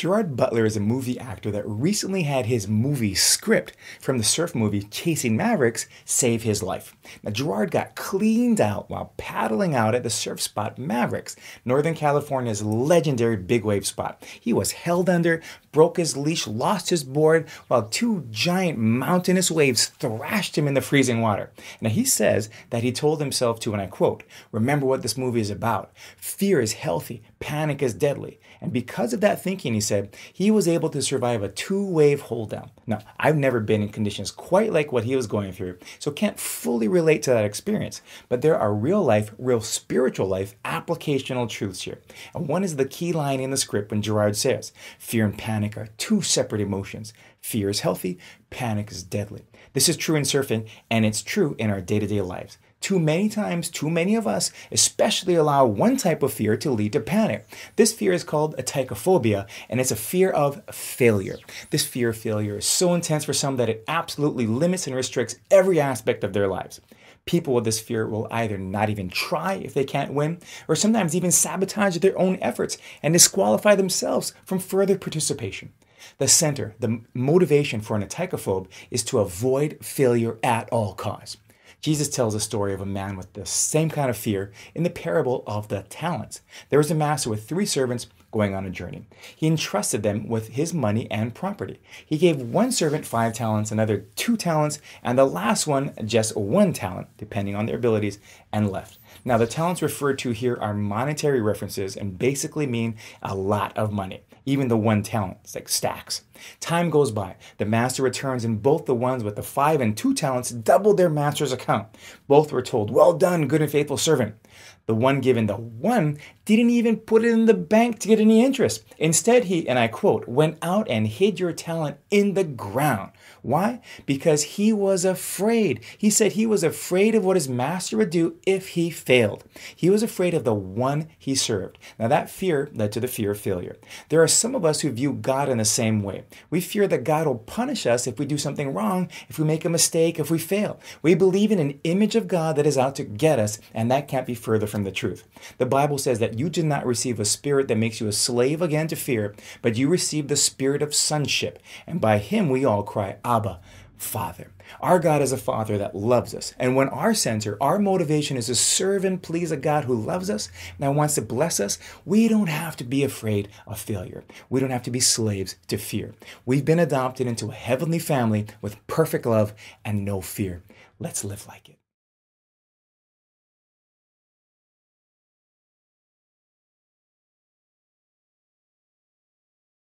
Gerard Butler is a movie actor that recently had his movie script from the surf movie Chasing Mavericks save his life. Now, Gerard got cleaned out while paddling out at the surf spot Mavericks, Northern California's legendary big wave spot. He was held under, broke his leash, lost his board, while two giant mountainous waves thrashed him in the freezing water. Now, he says that he told himself to, and I quote, "Remember what this movie is about. Fear is healthy, panic is deadly." And because of that thinking, he said, he was able to survive a two-wave hold down. Now, I've never been in conditions quite like what he was going through, so can't fully relate to that experience. But there are real life, real spiritual life applicational truths here. And one is the key line in the script when Gerard says, fear and panic are two separate emotions. Fear is healthy, panic is deadly. This is true in surfing, and it's true in our day-to-day lives. Too many times, too many of us especially allow one type of fear to lead to panic. This fear is called atychophobia, and it's a fear of failure. This fear of failure is so intense for some that it absolutely limits and restricts every aspect of their lives. People with this fear will either not even try if they can't win, or sometimes even sabotage their own efforts and disqualify themselves from further participation. The center, the motivation for an atychophobe is to avoid failure at all costs. Jesus tells a story of a man with the same kind of fear in the parable of the talents. There was a master with 3 servants going on a journey. He entrusted them with his money and property. He gave one servant 5 talents, another 2 talents, and the last one just 1 talent, depending on their abilities, and left. Now, the talents referred to here are monetary references and basically mean a lot of money. Even the 1 talent, it's like stacks. Time goes by. The master returns, and both the ones with the 5 and 2 talents doubled their master's account. Both were told, "Well done, good and faithful servant." The one given the 1 didn't even put it in the bank to get any interest. Instead, he, and I quote, "went out and hid your talent in the ground." Why? Because he was afraid. He said he was afraid of what his master would do if he failed. He was afraid of the one he served. Now, that fear led to the fear of failure. There are some of us who view God in the same way. We fear that God will punish us if we do something wrong, if we make a mistake, if we fail. We believe in an image of God that is out to get us, and that can't be further from the truth. The Bible says that you did not receive a spirit that makes you a slave again to fear, but you received the spirit of sonship, and by him we all cry, "Abba, Father." Our God is a Father that loves us, and when our center, our motivation is to serve and please a God who loves us and wants to bless us, we don't have to be afraid of failure. We don't have to be slaves to fear. We've been adopted into a heavenly family with perfect love and no fear. Let's live like it.